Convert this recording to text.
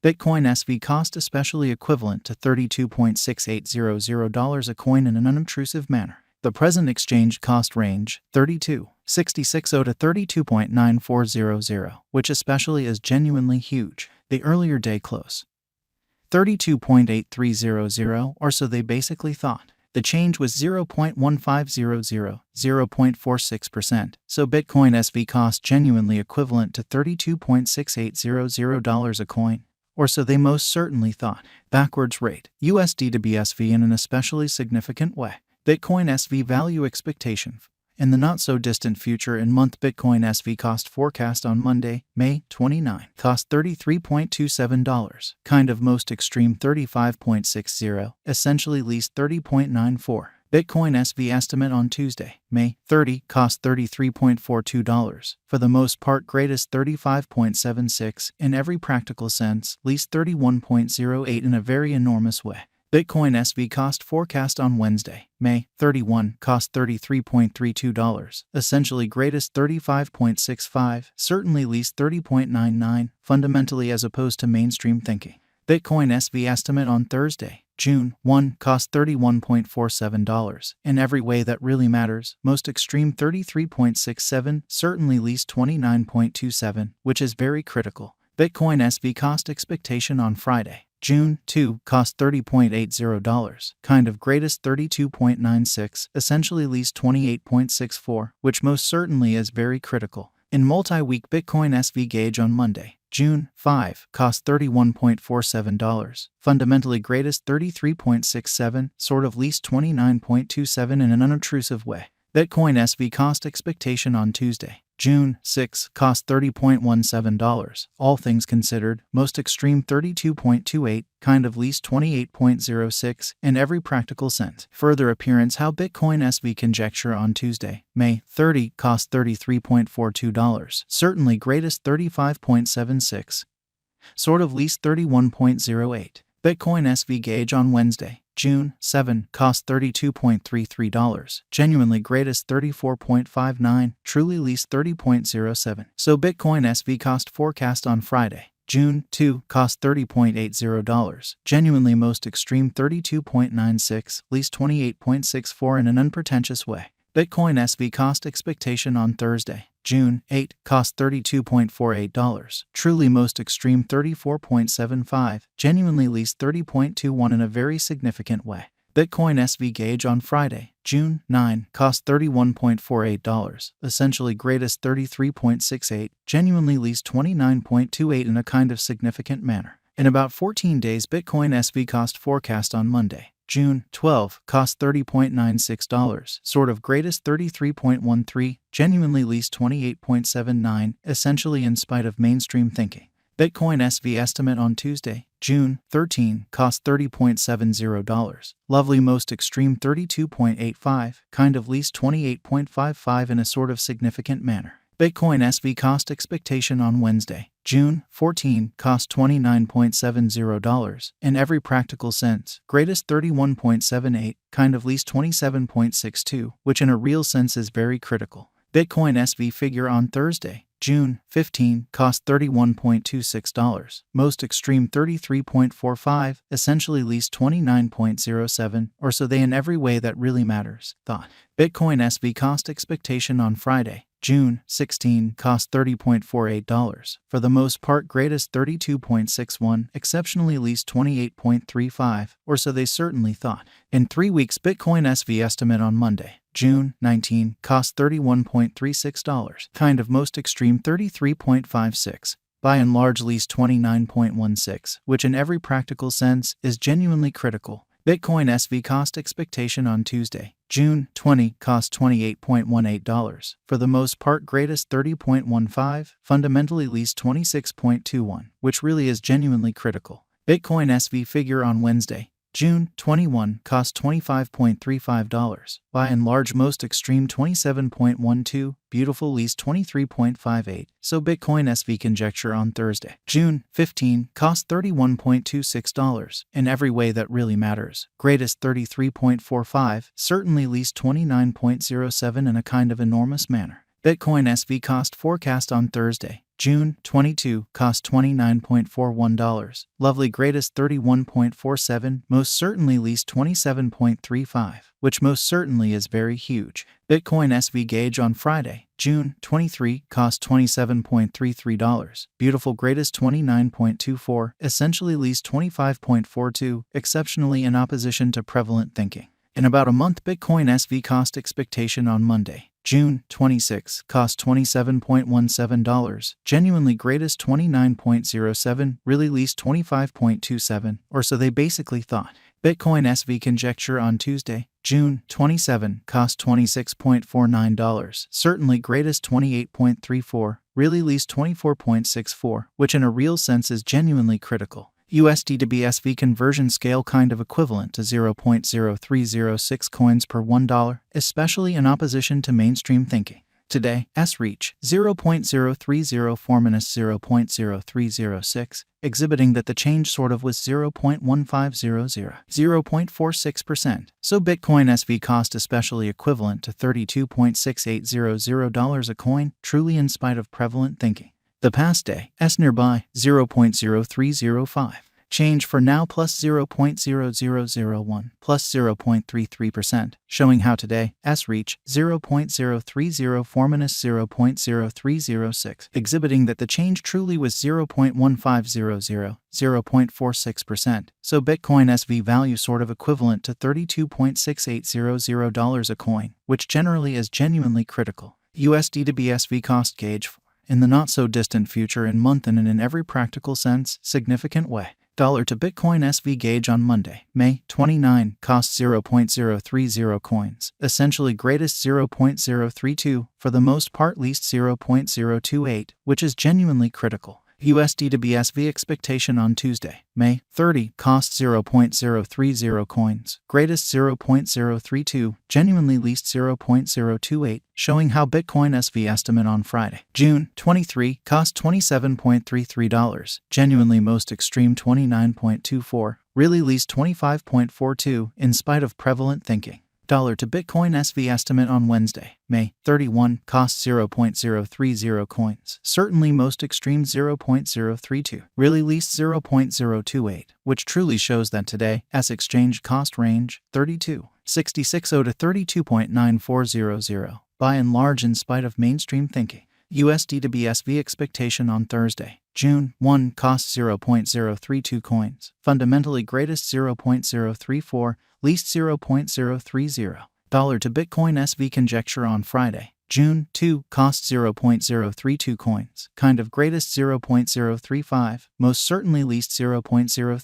Bitcoin SV cost especially equivalent to $32.6800 a coin in an unobtrusive manner. The present exchange cost range, $32.660 to $32.9400, which especially is genuinely huge. The earlier day close, $32.8300, or so they basically thought. The change was 0.1500, 0.46%, so Bitcoin SV cost genuinely equivalent to $32.6800 a coin, or so they most certainly thought. Backwards rate, USD to BSV in an especially significant way. Bitcoin SV value expectation. In the not-so-distant future in month Bitcoin SV cost forecast on Monday, May 29, cost $33.27, kind of most extreme $35.60, essentially least $30.94. Bitcoin SV estimate on Tuesday, May 30, cost $33.42, for the most part greatest $35.76, in every practical sense, least $31.08 in a very enormous way. Bitcoin SV cost forecast on Wednesday, May 31, cost $33.32, essentially greatest $35.65, certainly least $30.99, fundamentally as opposed to mainstream thinking. Bitcoin SV estimate on Thursday, June 1, cost $31.47, in every way that really matters, most extreme $33.67, certainly least $29.27, which is very critical. Bitcoin SV cost expectation on Friday, June 2, cost $30.80, kind of greatest $32.96, essentially least $28.64, which most certainly is very critical. In multi-week Bitcoin SV gauge on Monday, June 5, cost $31.47, fundamentally greatest $33.67, sort of least $29.27 in an unobtrusive way. Bitcoin SV cost expectation on Tuesday, June 6, cost $30.17, all things considered, most extreme $32.28, kind of least $28.06, in every practical sense. Further appearance how Bitcoin SV conjecture on Tuesday, May 30, cost $33.42, certainly greatest $35.76, sort of least $31.08. Bitcoin SV gauge on Wednesday, June 7, cost $32.33, genuinely greatest $34.59, truly least $30.07. So Bitcoin SV cost forecast on Friday, June 2, cost $30.80, genuinely most extreme $32.96, least $28.64 in an unpretentious way. Bitcoin SV cost expectation on Thursday, June 8, cost $32.48, truly most extreme $34.75, genuinely least $30.21 in a very significant way. Bitcoin SV gauge on Friday, June 9, cost $31.48, essentially greatest $33.68, genuinely least $29.28 in a kind of significant manner. In about 14 days Bitcoin SV cost forecast on Monday, June 12, cost $30.96, sort of greatest $33.13, genuinely least $28.79, essentially in spite of mainstream thinking. Bitcoin SV estimate on Tuesday, June 13, cost $30.70, lovely most extreme $32.85, kind of least $28.55 in a sort of significant manner. Bitcoin SV cost expectation on Wednesday, June 14, cost $29.70, in every practical sense, greatest $31.78, kind of least $27.62, which in a real sense is very critical. Bitcoin SV figure on Thursday, June 15, cost $31.26, most extreme $33.45, essentially least $29.07, or so they in every way that really matters, thought. Bitcoin SV cost expectation on Friday, June 16, cost $30.48, for the most part greatest $32.61, exceptionally least $28.35, or so they certainly thought. In 3 weeks Bitcoin SV estimate on Monday, June 19, cost $31.36, kind of most extreme $33.56, by and large least $29.16, which in every practical sense is genuinely critical. Bitcoin SV cost expectation on Tuesday, June 20, cost $28.18, for the most part greatest $30.15, fundamentally least $26.21, which really is genuinely critical. Bitcoin SV figure on Wednesday, June 21, cost $25.35, by and large most extreme $27.12, beautiful least $23.58, so Bitcoin SV conjecture on Thursday, June 15, cost $31.26, in every way that really matters, greatest $33.45, certainly least $29.07 in a kind of enormous manner. Bitcoin SV cost forecast on Thursday, June 22, cost $29.41. Lovely greatest $31.47, most certainly least $27.35, which most certainly is very huge. Bitcoin SV gauge on Friday, June 23, cost $27.33. Beautiful greatest $29.24, essentially least $25.42, exceptionally in opposition to prevalent thinking. In about a month, Bitcoin SV cost expectation on Monday, June 26, cost $27.17, genuinely greatest $29.07, really least $25.27, or so they basically thought. Bitcoin SV conjecture on Tuesday, June 27, cost $26.49, certainly greatest $28.34, really least $24.64, which in a real sense is genuinely critical. USD to BSV conversion scale kind of equivalent to 0.0306 coins per $1, especially in opposition to mainstream thinking. Today, S reach 0.0304 minus 0.0306, exhibiting that the change sort of was 0.1500, 0.46%. So Bitcoin SV cost especially equivalent to $32.6800 a coin, truly in spite of prevalent thinking. The past day, S nearby, 0.0305. Change for now plus 0.0001, plus 0.33%, showing how today, S reach 0.0304 minus 0.0306, exhibiting that the change truly was 0.1500, 0.46%. So Bitcoin SV value sort of equivalent to $32.6800 a coin, which generally is genuinely critical. USD to BSV cost gauge in the not-so-distant future in month and in every practical sense, significant way. Dollar to Bitcoin SV gauge on Monday, May 29, cost 0.030 coins, essentially greatest 0.032, for the most part least 0.028, which is genuinely critical. USD to BSV expectation on Tuesday, May 30, cost 0.030 coins, greatest 0.032, genuinely least 0.028, showing how Bitcoin SV estimate on Friday, June 23, cost $27.33, genuinely most extreme $29.24, really least $25.42, in spite of prevalent thinking. Dollar to Bitcoin SV estimate on Wednesday, May 31, cost 0.030 coins, certainly most extreme 0.032, really least 0.028, which truly shows that today, S exchange cost range, 32.660 to 32.9400, by and large in spite of mainstream thinking. USD to BSV expectation on Thursday, June 1, cost 0.032 coins, fundamentally greatest 0.034, least 0.030. Dollar to Bitcoin SV conjecture on Friday, June 2, cost 0.032 coins, kind of greatest 0.035, most certainly least 0.033.